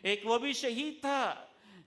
ایک وہ بھی شہید تھا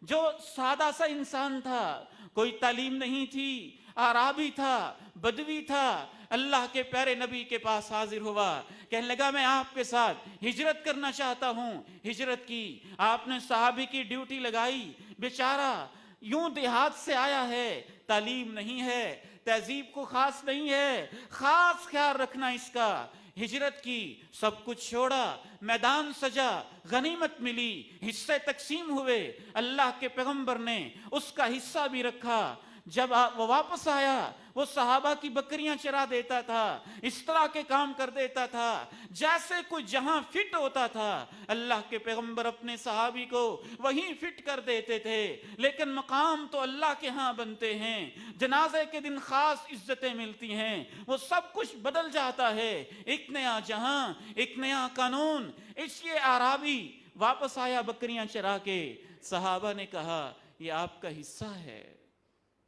جو سادہ سا انسان تھا، کوئی تعلیم نہیں تھی، اعرابی تھا، بدوی تھا، اللہ کے پیارے نبی کے پاس حاضر ہوا، کہنے لگا میں آپ کے ساتھ ہجرت کرنا چاہتا ہوں۔ ہجرت کی، آپ نے صحابی کی ڈیوٹی لگائی، بیچارہ یوں دیہات سے آیا ہے، تعلیم نہیں ہے، تہذیب کو خاص نہیں ہے، خاص خیال رکھنا اس کا۔ ہجرت کی، سب کچھ چھوڑا، میدان سجا، غنیمت ملی، حصے تقسیم ہوئے، اللہ کے پیغمبر نے اس کا حصہ بھی رکھا۔ جب وہ واپس آیا، وہ صحابہ کی بکریاں چرا دیتا تھا، اس طرح کے کام کر دیتا تھا جیسے کوئی جہاں فٹ ہوتا تھا۔ اللہ کے پیغمبر اپنے صحابی کو وہیں فٹ کر دیتے تھے، لیکن مقام تو اللہ کے ہاں بنتے ہیں، جنازے کے دن خاص عزتیں ملتی ہیں، وہ سب کچھ بدل جاتا ہے، ایک نیا جہاں، ایک نیا قانون۔ اس لیے اعرابی واپس آیا بکریاں چرا کے، صحابہ نے کہا یہ آپ کا حصہ ہے۔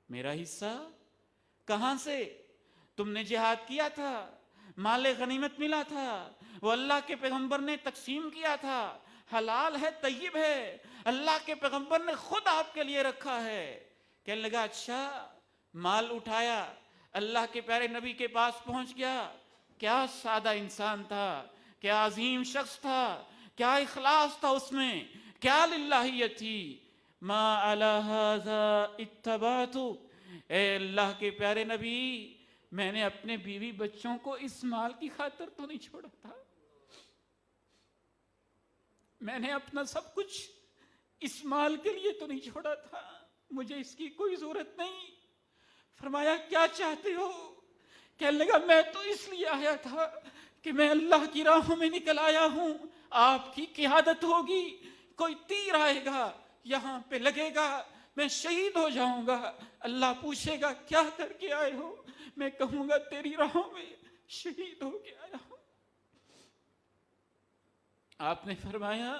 میرا حصہ کہاں سے؟ تم نے جہاد کیا تھا، مال غنیمت ملا تھا، وہ اللہ کے پیغمبر نے تقسیم کیا تھا، حلال ہے، طیب ہے، اللہ کے پیغمبر نے خود آپ کے لیے رکھا ہے۔ کہنے لگا اچھا، مال اٹھایا، اللہ کے پیارے نبی کے پاس پہنچ گیا۔ کیا سادہ انسان تھا، کیا عظیم شخص تھا، کیا اخلاص تھا اس میں، کیا للہیت تھی۔ ما علی ھذا اتبعتک، اے اللہ کے پیارے نبی، میں نے اپنے بیوی بچوں کو اس مال کی خاطر تو نہیں چھوڑا تھا، میں نے اپنا سب کچھ اس مال کے لیے تو نہیں چھوڑا تھا، مجھے اس کی کوئی ضرورت نہیں۔ فرمایا کیا چاہتے ہو؟ کہنے لگا میں تو اس لیے آیا تھا کہ میں اللہ کی راہوں میں نکل آیا ہوں، آپ کی قیادت ہوگی، کوئی تیر آئے گا یہاں پہ لگے گا، میں شہید ہو جاؤں گا، اللہ پوچھے گا کیا کر کے آئے ہو، میں کہوں گا تیری راہوں میں شہید ہو کے آیا ہوں۔ آپ نے فرمایا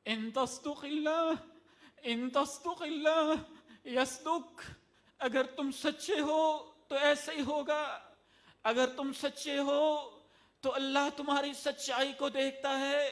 ان تصدق اللہ یصدق، اگر تم سچے ہو تو ایسے ہی ہوگا، اگر تم سچے ہو تو اللہ تمہاری سچائی کو دیکھتا ہے،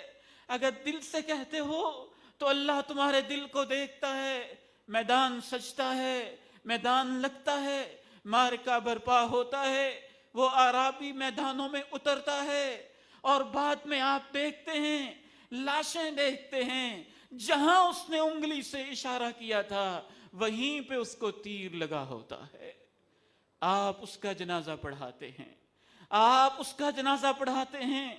اگر دل سے کہتے ہو تو اللہ تمہارے دل کو دیکھتا ہے۔ میدان سجتا ہے، میدان لگتا ہے، معرکہ برپا ہوتا ہے، وہ اعرابی میدانوں میں اترتا ہے، اور بعد میں آپ دیکھتے ہیں، لاشیں دیکھتے ہیں، جہاں اس نے انگلی سے اشارہ کیا تھا وہیں پہ اس کو تیر لگا ہوتا ہے۔ آپ اس کا جنازہ پڑھاتے ہیں، آپ اس کا جنازہ پڑھاتے ہیں۔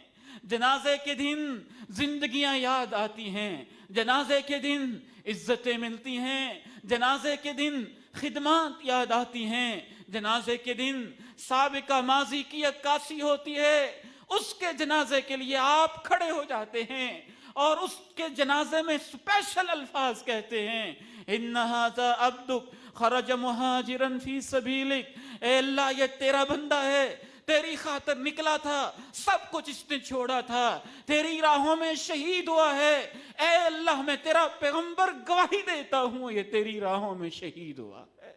جنازے کے دن زندگیاں یاد آتی ہیں، جنازے کے دن عزتیں ملتی ہیں، جنازے کے دن خدمات یاد آتی ہیں، جنازے کے دن سابقہ ماضی کی عکاسی ہوتی ہے۔ اس کے جنازے کے لیے آپ کھڑے ہو جاتے ہیں اور اس کے جنازے میں سپیشل الفاظ کہتے ہیں، ان ھذا عبدک خرج مہاجرا فی سبیلک، اے اللہ یہ تیرا بندہ ہے، تیری خاطر نکلا تھا، سب کچھ اس نے چھوڑا تھا، تیری راہوں میں شہید ہوا ہے، اے اللہ میں تیرا پیغمبر گواہی دیتا ہوں یہ تیری راہوں میں شہید ہوا ہے،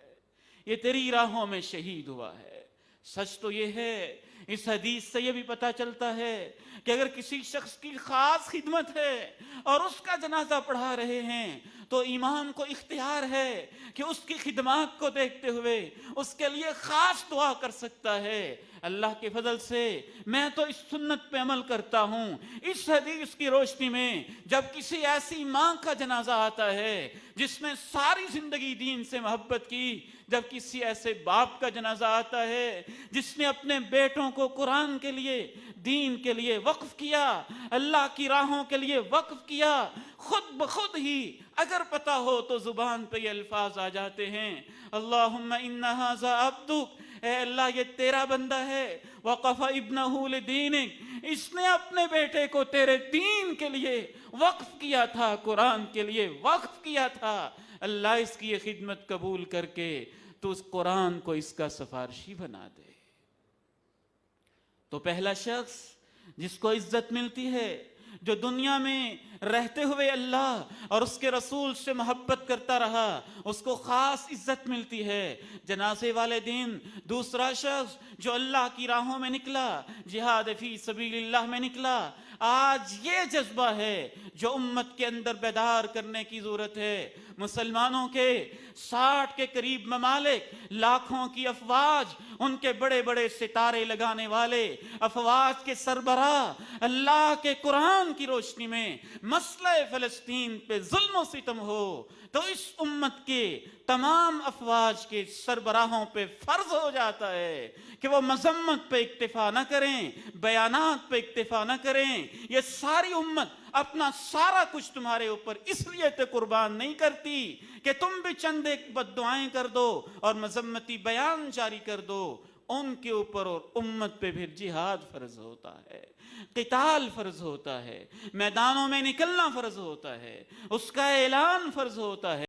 یہ تیری راہوں میں شہید ہوا ہے۔ سچ تو یہ ہے، اس حدیث سے یہ بھی پتہ چلتا ہے کہ اگر کسی شخص کی خاص خدمت ہے اور اس کا جنازہ پڑھا رہے ہیں تو امام کو اختیار ہے کہ اس کی خدمات کو دیکھتے ہوئے اس کے لیے خاص دعا کر سکتا ہے۔ اللہ کے فضل سے میں تو اس سنت پہ عمل کرتا ہوں۔ اس حدیث کی روشنی میں جب کسی ایسی ماں کا جنازہ آتا ہے جس نے ساری زندگی دین سے محبت کی، جب کسی ایسے باپ کا جنازہ آتا ہے جس نے اپنے بیٹوں کو قرآن کے لیے، دین کے لیے وقف کیا، اللہ کی راہوں کے لیے وقف کیا، خود بخود ہی اگر پتہ ہو تو زبان پہ یہ الفاظ آ جاتے ہیں، اللہم ان ھذا عبدک، اے اللہ یہ تیرا بندہ ہے، وقف ابنہ لدینک، اس نے اپنے بیٹے کو تیرے دین کے لیے وقف کیا تھا، قرآن کے لیے وقف کیا تھا، اللہ اس کی یہ خدمت قبول کر کے تو اس قرآن کو اس کا سفارشی بنا دے۔ تو پہلا شخص جس کو عزت ملتی ہے جو دنیا میں رہتے ہوئے اللہ اور اس کے رسول سے محبت کرتا رہا اس کو خاص عزت ملتی ہے۔ جنازے والے دن دوسرا شخص جو اللہ کی راہوں میں نکلا، جہاد فی سبیل اللہ میں نکلا، آج یہ جذبہ ہے جو امت کے اندر بیدار کرنے کی ضرورت ہے۔ مسلمانوں کے 60 کے قریب ممالک، لاکھوں کی افواج، ان کے بڑے بڑے ستارے لگانے والے افواج کے سربراہ اللہ کے قرآن کی روشنی میں مسئلہ فلسطین پہ ظلم و ستم ہو تو اس امت کے تمام افواج کے سربراہوں پہ فرض ہو جاتا ہے کہ وہ مذمت پہ اکتفا نہ کریں، بیانات پہ اکتفا نہ کریں۔ یہ ساری امت اپنا سارا کچھ تمہارے اوپر اس لیے تو قربان نہیں کرتی کہ تم بھی چند ایک بد دعائیں کر دو اور مذمتی بیان جاری کر دو۔ ان کے اوپر اور امت پہ پھر جہاد فرض ہوتا ہے، قتال فرض ہوتا ہے، میدانوں میں نکلنا فرض ہوتا ہے، اس کا اعلان فرض ہوتا ہے۔